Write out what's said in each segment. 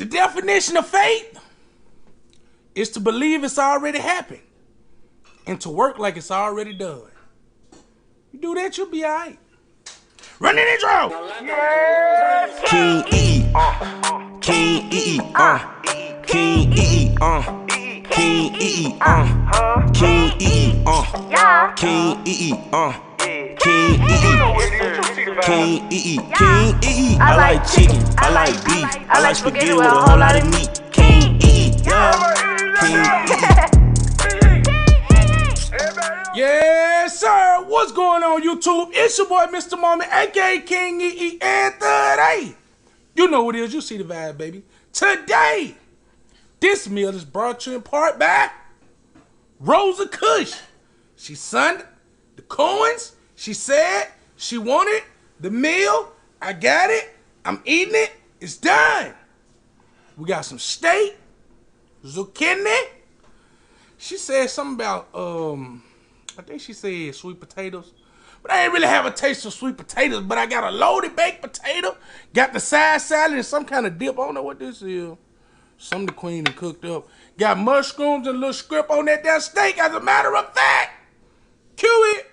The definition of faith is to believe it's already happened and to work like it's already done. You do that, you'll be all right. Run the intro! KinggEATEAT, KinggEATEAT, KinggEATEAT, KinggEATEAT, KinggEATEAT, KinggEATEAT, KinggEATEAT. I like chicken, I like beef, I like spaghetti with a whole lot of meat. KinggEATEAT, yeah, KinggEATEAT. Yes, sir. What's going on, YouTube? It's your boy, Mr. Moment, aka KinggEATEAT, and today, you know what it is. You see the vibe, baby. Today, this meal is brought to you in part by Rosa Kush. She sent the coins. She said she wanted the meal. I got it. I'm eating it. It's done. We got some steak, zucchini. She said something about, I think she said sweet potatoes. But I ain't really have a taste of sweet potatoes, but I got a loaded baked potato, got the side salad and some kind of dip. I don't know what this is. Something the queen done cooked up. Got mushrooms and a little script on that damn steak, as a matter of fact. Cue it.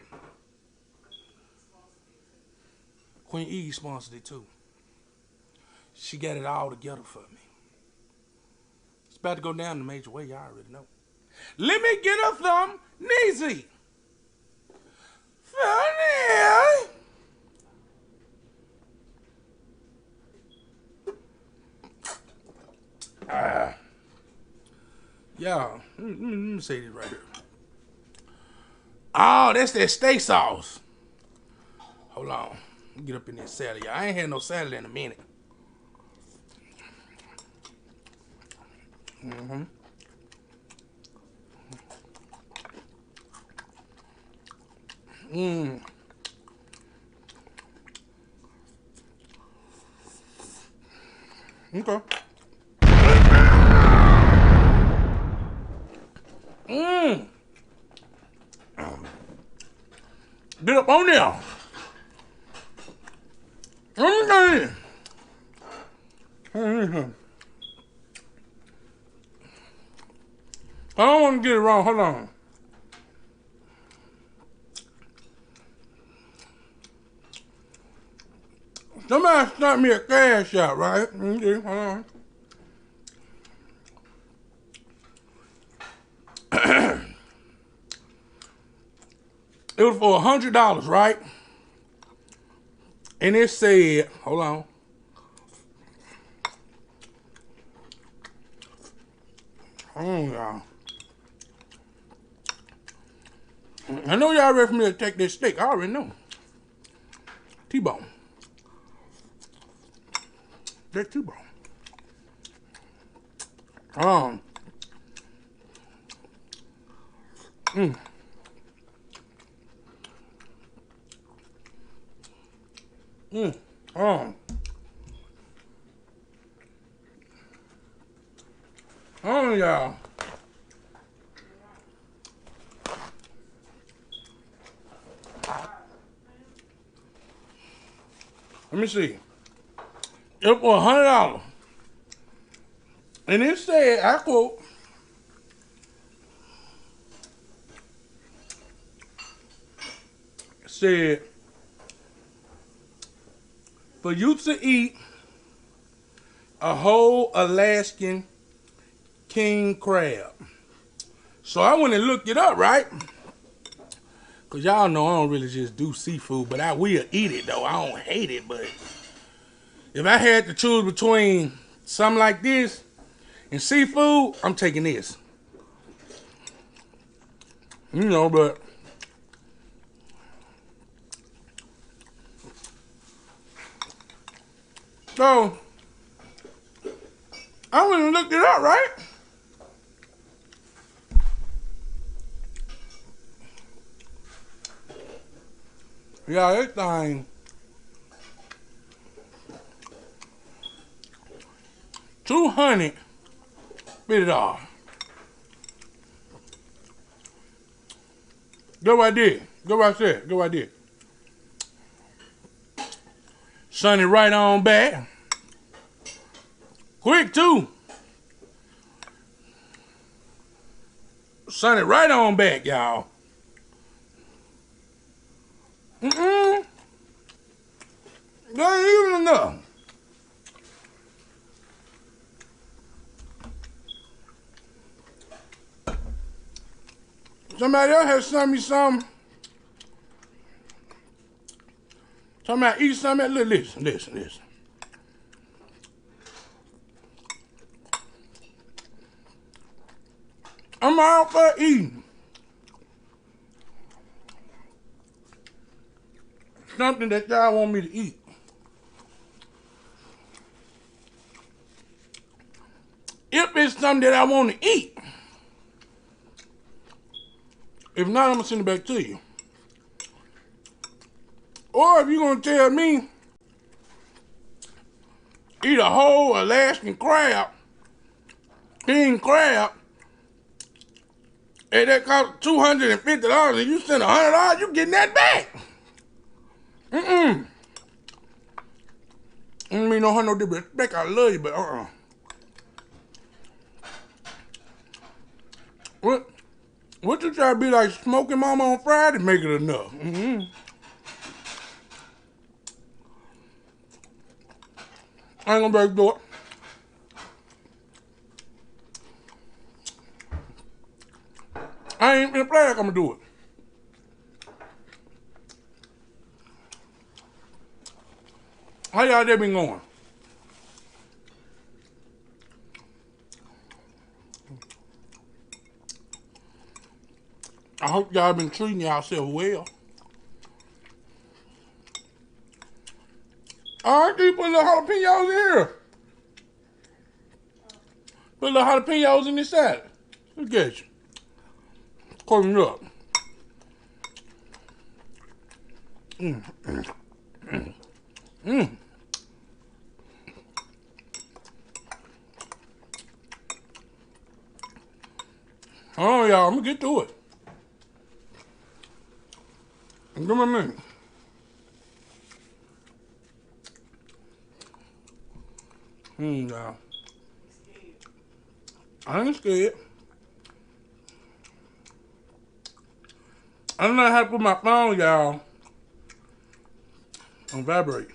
QueenEATEAT sponsored it too. She got it all together for me. It's about to go down the major way, y'all already know. Let me get a thumb, Neezy. Y'all, let me say this right here. Oh, that's that steak sauce. Hold on. Let me get up in this salad, y'all. I ain't had no salad in a minute. Okay. Get up on there. I don't want to get it wrong. Hold on. Somebody start me a cash out, right? Okay, hold on. It was for $100, right? And it said, hold on. Hold on, y'all. I know y'all ready for me to take this steak. I already know. T-bone. That T-bone. Oh, y'all. Let me see. It was $100. And it said, I quote, said, for you to eat a whole Alaskan king crab. So I went and looked it up, right? Because y'all know I don't really just do seafood, but I will eat it, though. I don't hate it, but if I had to choose between something like this and seafood, I'm taking this. You know, but so I went and looked it up, right? Yeah, this thing $250. Go right there. Go right there. Go right there. Send it right on back. Quick, too. Send it right on back, y'all. That ain't even enough. Somebody else has sent me some. Somebody eat something. Listen. I'm out for eating. Something that y'all want me to eat. If it's something that I want to eat. If not, I'm going to send it back to you. Or if you're going to tell me, eat a whole Alaskan crab, king crab, and that cost $250 and you send $100, you getting that back. I don't mean no hundred no disrespect. I love you, but What you try to be like smoking mama on Friday? Make it enough. I ain't gonna break the door. I ain't gonna play like I'm gonna do it. How y'all day been going? I hope y'all been treating yourself well. I keep putting little jalapenos in here. Put little jalapenos in this salad. Look at you. Closing up. Oh, y'all, I'm gonna get to it. Give me a minute. Y'all. I ain't scared. I don't know how to put my phone, y'all, on vibrate.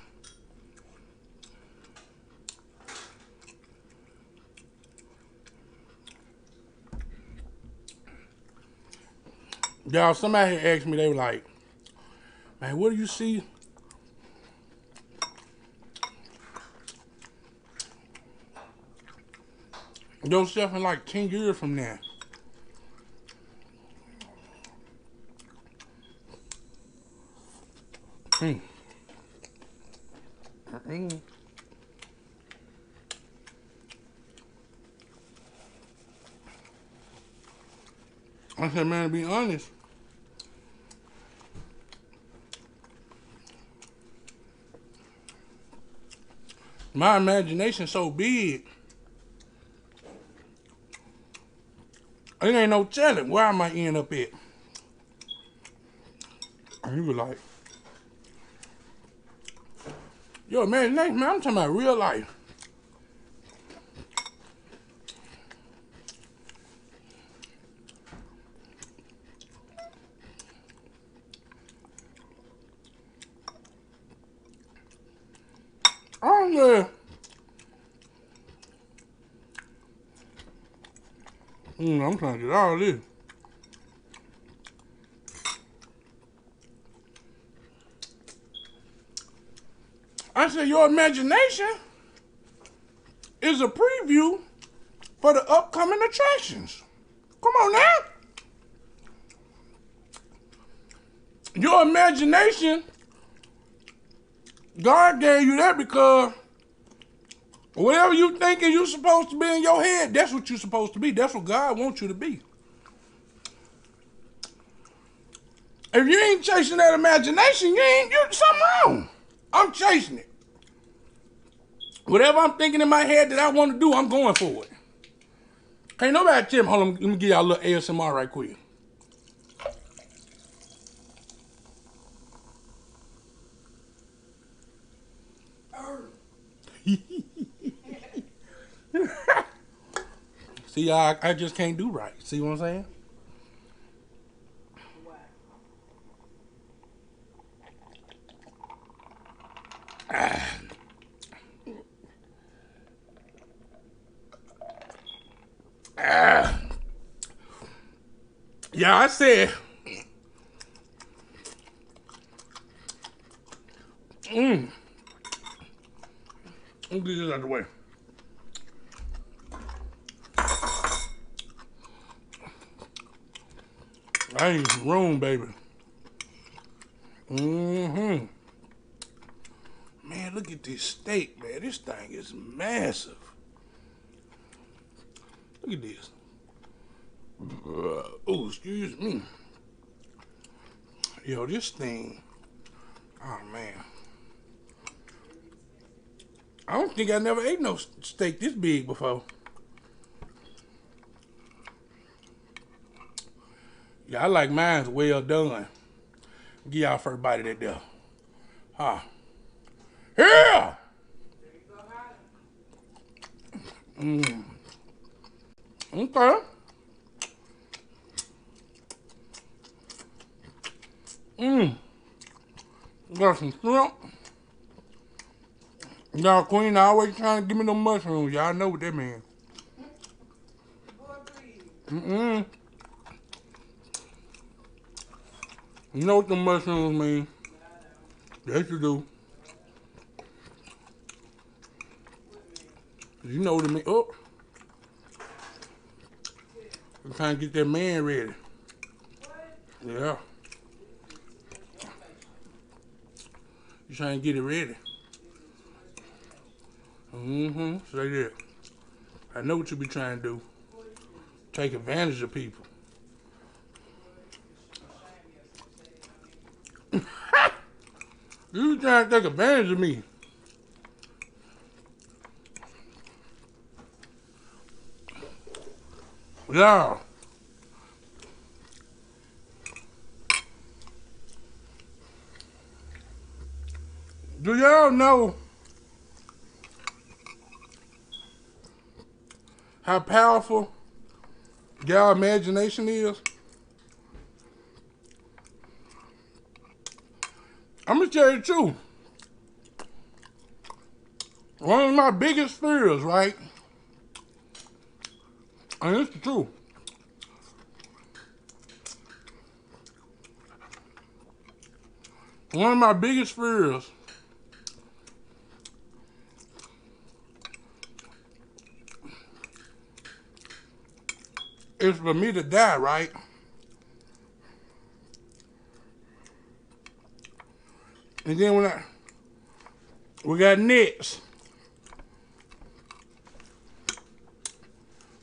Y'all, somebody asked me, they were like, man, what do you see? Yourself in like 10 years from now. I said, man, to be honest, my imagination's so big, it ain't no telling where I might end up at. And you were like, your imagination, man, I'm talking about real life. I'm I'm trying to get all this. I said, your imagination is a preview for the upcoming attractions. Come on now. Your imagination, God gave you that because whatever you thinking you're supposed to be in your head, that's what you're supposed to be. That's what God wants you to be. If you ain't chasing that imagination, you're something wrong. I'm chasing it. Whatever I'm thinking in my head that I want to do, I'm going for it. Can't nobody tell me, hold on, let me give y'all a little ASMR right quick. See, I just can't do right. See what I'm saying? Yeah, I said. Let me get this out of the way. I need some room, baby. Man, look at this steak, man. This thing is massive. Look at this. Oh, excuse me. Yo, this thing. Oh, man. I don't think I never ate no steak this big before. Yeah, I like mine's well done. Give y'all first bite of that there. Huh. Yeah! Okay. Got some shrimp. Y'all Queen always trying to give me them mushrooms. Y'all know what that means. You know what the mushrooms mean. Yes, you do. You know what it mean. Oh. I'm trying to get that man ready. Yeah. You trying to get it ready. Say that. I know what you be trying to do. Take advantage of people. You trying to take advantage of me. Yeah. Do y'all know how powerful y'all imagination is? I'm gonna tell you the truth. One of my biggest fears, right? And it's the truth. One of my biggest fears is for me to die, right? And then we got nets.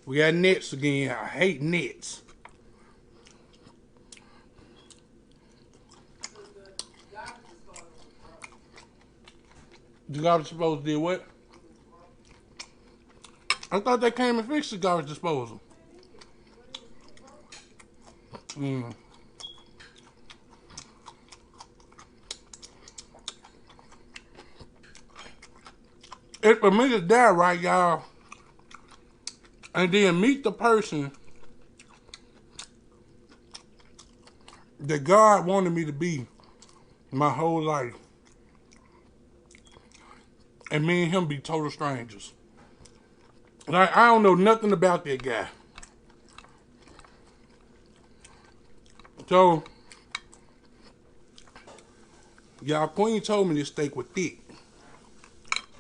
We got nets again. I hate nets. The garbage disposal did what? I thought they came and fixed the garbage disposal. It's for me to die, right, y'all? And then meet the person that God wanted me to be my whole life. And me and him be total strangers. Like, I don't know nothing about that guy. So, y'all, Queen told me this steak was thick.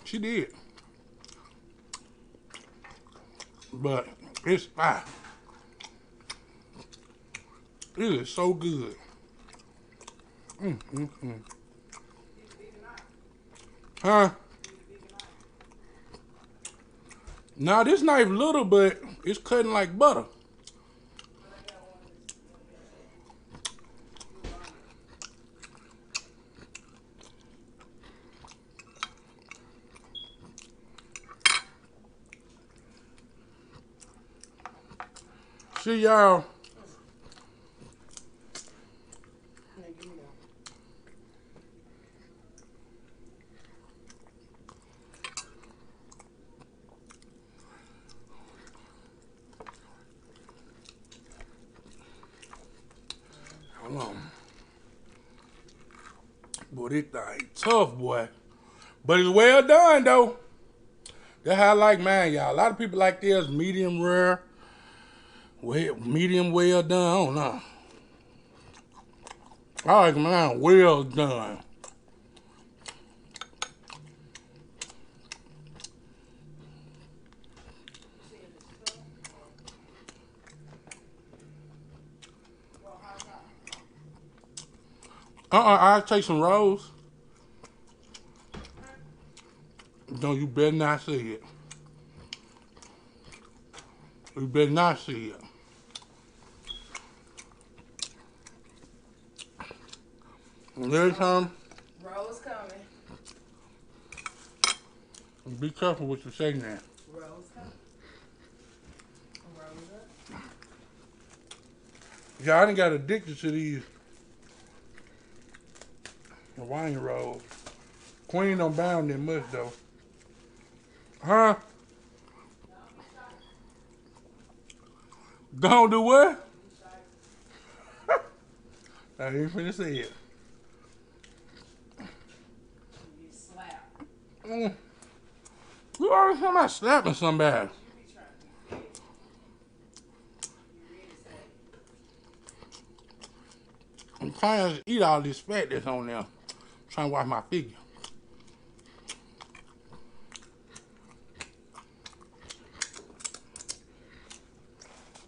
She did. But it's fire. It is so good. Huh? Now, this knife little, but it's cutting like butter. See, y'all. this thing tough, boy. But it's well done, though. That's how I like mine, y'all. A lot of people like theirs medium rare, medium well done. I don't know. I like mine well done. I'll take some rolls. No, you better not see it. You better not see it. Next time, Rolls coming. be careful what you say now. Rolls coming. Rolls up. Yeah, I done got addicted to these Hawaiian rolls. Queen don't bound that much though. Huh? Don't do what? I ain't finna say it. You slap. You always talking about slapping somebody. You be trying to be fit. You really say. I'm trying to eat all this fat that's on there. I'm trying to watch my figure.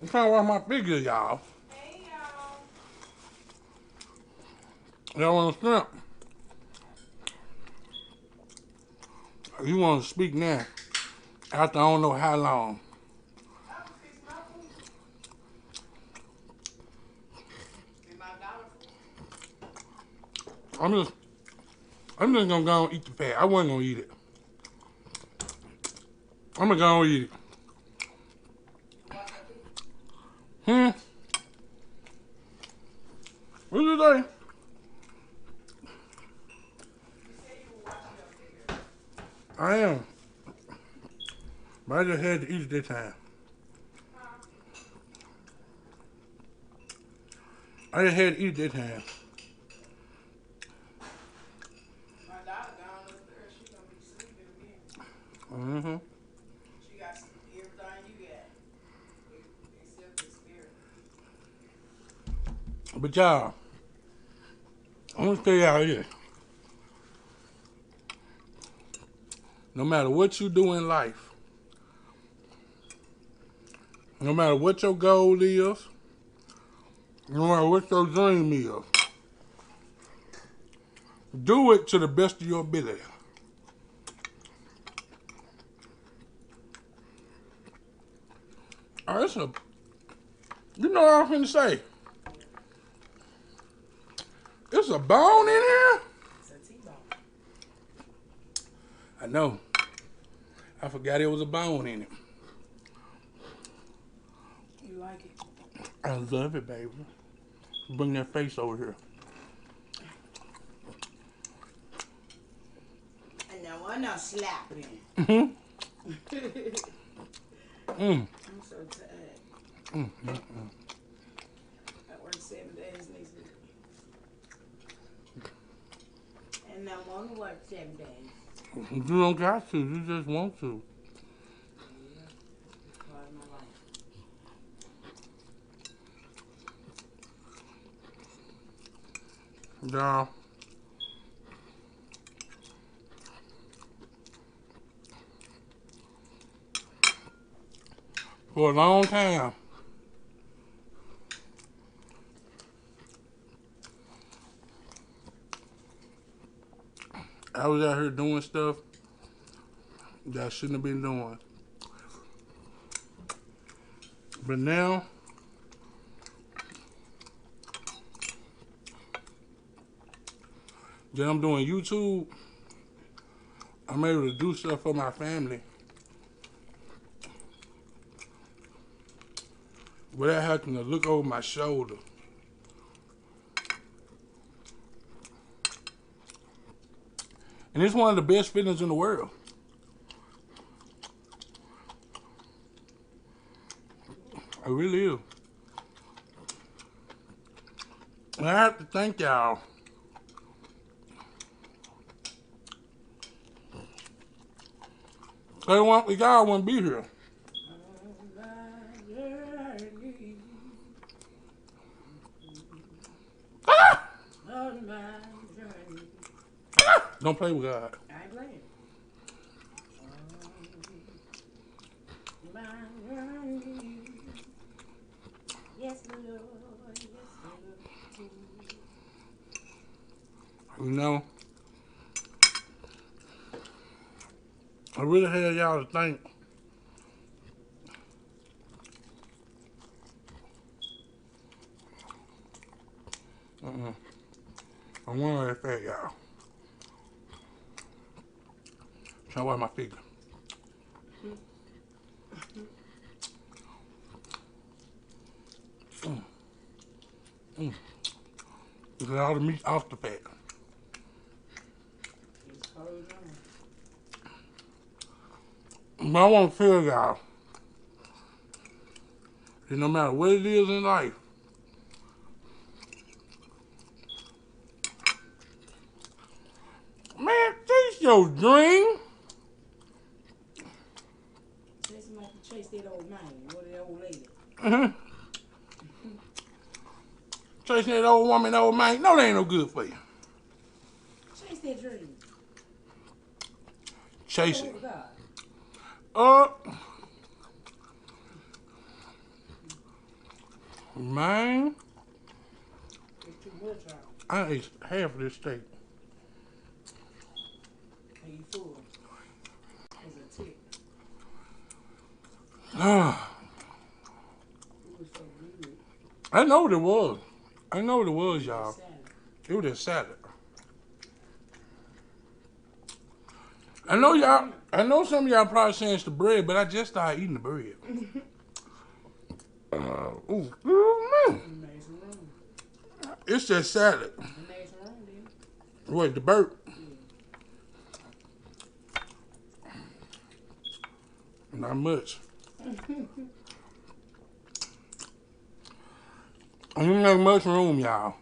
I'm trying to watch my figure, y'all. Hey, y'all. Y'all want to snap? You want to speak now? After I don't know how long. I was fixing my food. In my dollar food. I'm just gonna go and eat the fat. I wasn't gonna eat it. I'm gonna go and eat it. What you say? I am. But I just had to eat it this time. I just had to eat it this time. My daughter gone upstairs. She gonna be sleeping again. Mm-hmm. She got everything you got. Except the spirit. But y'all, I'm gonna tell y'all this. No matter what you do in life, no matter what your goal is, no matter what your dream is, do it to the best of your ability. You know what I'm finna say? It's a bone in here? It's a T-bone. I know. I forgot it was a bone in it. You like it? I love it, baby. Bring that face over here. And now I'm not slapping. Mm-hmm. I'm so tired. I work 7 days next week. And I want to work 7 days. You don't got to. You just want to. Yeah, it's part of my life. Y'all. For a long time, I was out here doing stuff that I shouldn't have been doing. But now, that I'm doing YouTube, I'm able to do stuff for my family without having to look over my shoulder. And it's one of the best feelings in the world. It really is. And I have to thank y'all Y'all wouldn't be here. Ah! Don't play with God. I ain't playing. Yes, Lord. Yes, Lord. You know, I really had y'all to think. I wonder if that, y'all. Try to watch my figure. Look at all the meat off the fat. It's cold on. But I want to tell y'all that no matter what it is in life, man, chase your dream. Chase him like you chase that old man or that old lady. Chasing that old woman, old man, no, they ain't no good for you. Chase that dream. Chase Oh, it. God. Man, It's too much out. I ate half of this steak. And you full. It's a tick. Ah, It was so good. I know what it was. I know what it was, y'all. Salad. It was that salad. I know y'all. I know some of y'all probably saying it's the bread, but I just started eating the bread. Ooh, man. You made some room. It's that salad. You made some room, didn't you? What, the burp? Not much. I didn't make much room, y'all.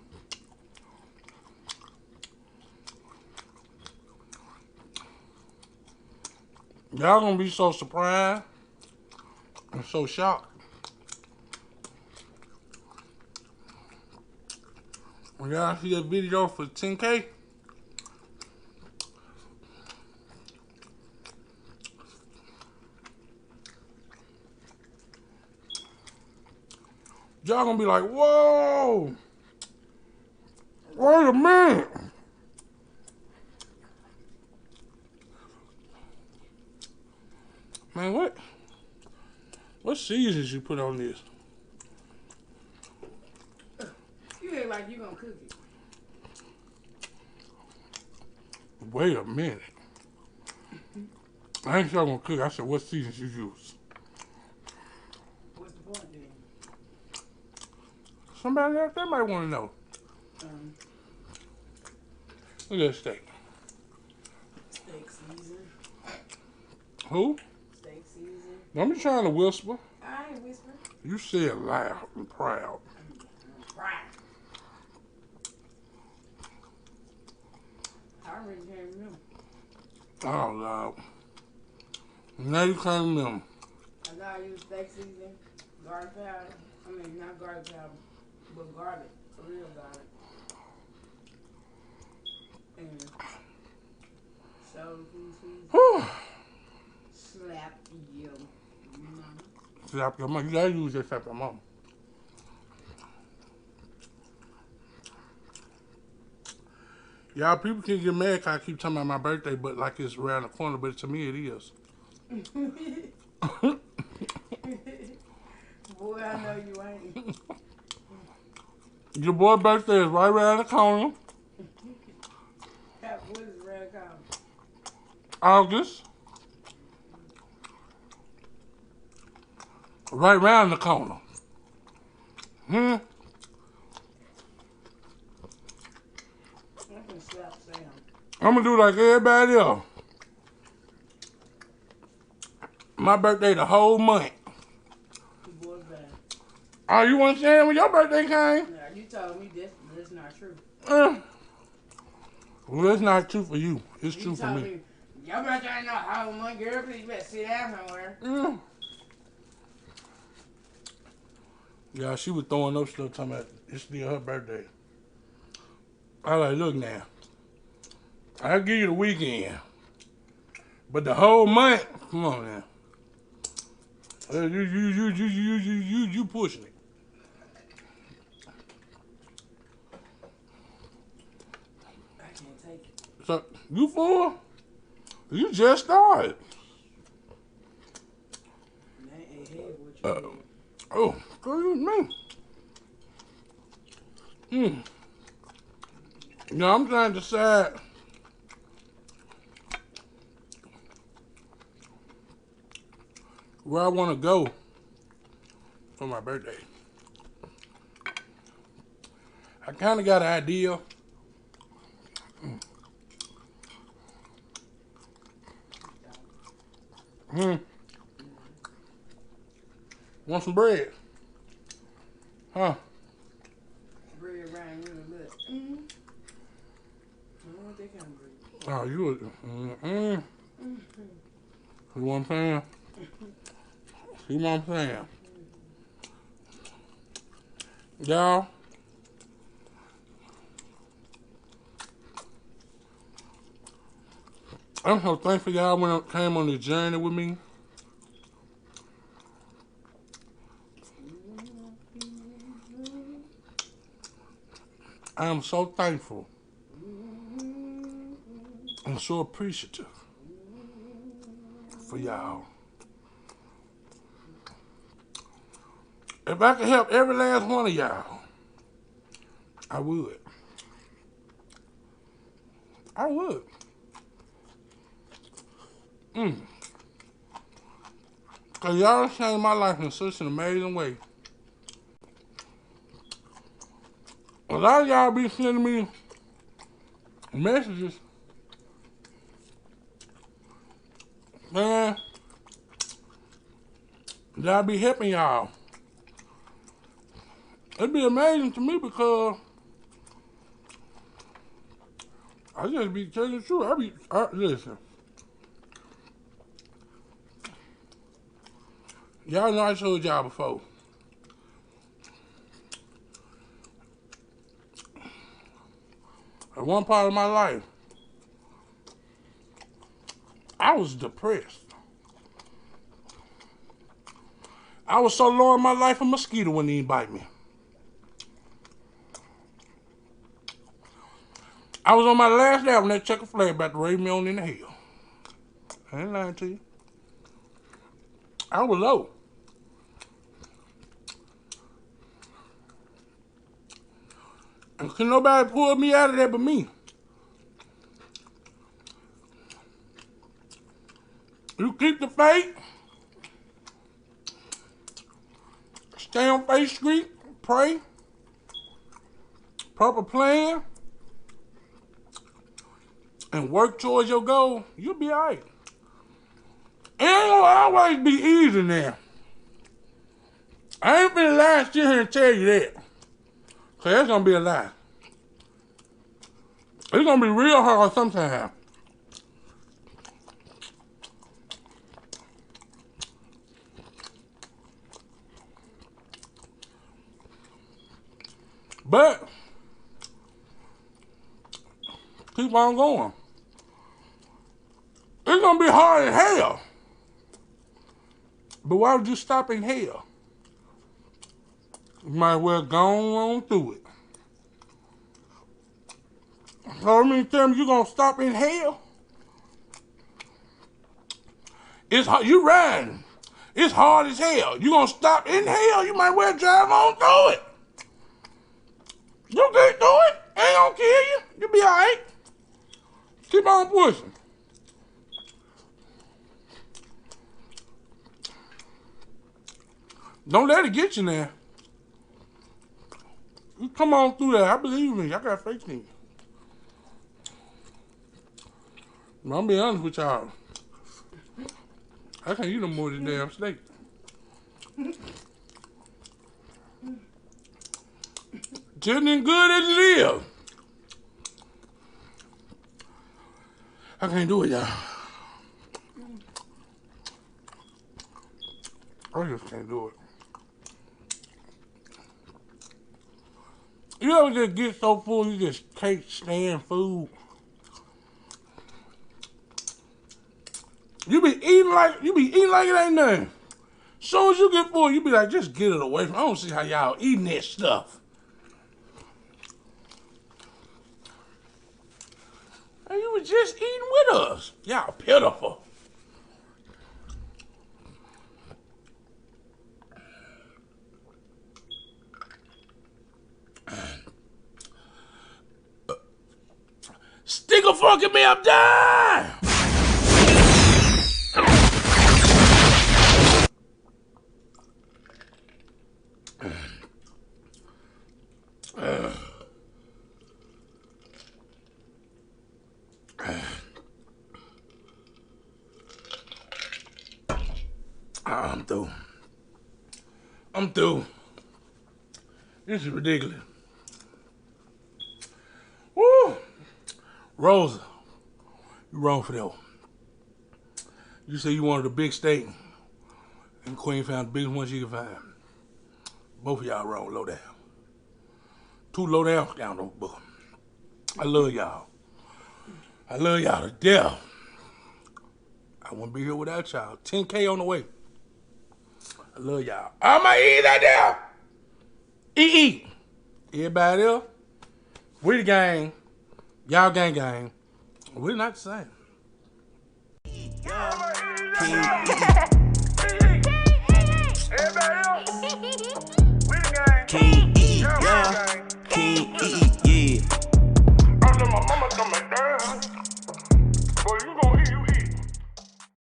Y'all gonna be so surprised and so shocked when y'all see that video for 10K. Y'all gonna be like, whoa, wait a minute. Man, what seasons you put on this? You act like you gonna cook it. Wait a minute. I ain't sure I'm gonna cook. I said, what seasons you use? What's the point then? Somebody else that might want to know. Look at that steak. Steak season. Who? Steak season. Don't be trying to whisper. I ain't whispering. You say it loud and proud. Right. I already can't remember. Oh, Lord. Now you can't remember. I gotta use steak season, garlic powder. I mean, not garlic powder, but garlic, real garlic. And sour cream season. Whew. Slap you. Mama. Slap your mom. You gotta use that slap your mom. Y'all, people can get mad because I keep talking about my birthday, but like it's around the corner, but to me it is. Boy, I know you ain't. Your boy's birthday is right around the corner. What is red collar? August. Right around the corner. I can slap Sam. I'm gonna do like everybody else. My birthday the whole month. You boys bad. Oh, you want to say when your birthday came? Now, you told me that's not true. Well, it's not true for you. It's true for told me. Y'all better try to know how my girl, please you better sit down somewhere. Yeah, she was throwing up stuff talking about it's still her birthday. I like, look now. I'll give you the weekend. But the whole month, come on now. You pushing it. I can't take it. So, you full? You just started. Man, ain't heavy what you Oh, excuse me. No, I'm trying to decide. Where I want to go for my birthday. I kind of got an idea. Want some bread? Huh? bread around you a little. I don't want that kind of bread. Oh, you see what I'm saying? See what I'm saying? Y'all, I'm so thankful y'all when came on this journey with me. I am so thankful and so appreciative for y'all. If I could help every last one of y'all, I would. I would. Because y'all changed my life in such an amazing way. A lot of y'all be sending me messages saying that I be helping y'all. It'd be amazing to me because I just be telling the truth. Listen. Y'all know I told y'all before. At one part of my life, I was depressed. I was so low in my life, a mosquito wouldn't even bite me. I was on my last day when that checker flag about to raise me on in the hell. I ain't lying to you. I was low. And could nobody pull me out of there but me. You keep the faith. Stay on Faith Street. Pray. Proper plan. And work towards your goal. You'll be alright. It ain't gonna always be easy now. I ain't finna lie sit here and tell you that. Cause that's gonna be a lie. It's gonna be real hard sometimes. But keep on going. It's gonna be hard as hell. But why would you stop in hell? You might as well go on through it. So I mean, tell me you gonna stop in hell? It's hard. You riding. It's hard as hell. You gonna stop in hell? You might as well drive on through it. You can't do it. Ain't gonna kill you. You'll be alright. Keep on pushing. Don't let it get you now. You come on through that. I believe in you. I got faith in you. I'm gonna be honest with y'all. I can't eat no more of this damn steak. Just as good as it is. I can't do it, y'all. I just can't do it. You ever just get so full you just can't stand food? You be eating like it ain't nothing. As soon as you get full, you be like, just get it away from me. I don't see how y'all eating that stuff. And you was just eating with us. Y'all pitiful. Stick a fork in me, I'm done. I'm through. I'm through. This is ridiculous. Woo! Rosa, you wrong for that one. You said you wanted a big steak, and Queen found the biggest one she could find. Both of y'all wrong, low down. Too low down though, but I love y'all. I love y'all to death. I wouldn't be here without y'all. 10K on the way. I love y'all. I'ma eat that there. Eat. Everybody else, we the gang. Y'all gang. We're not the same. KinggEATEAT.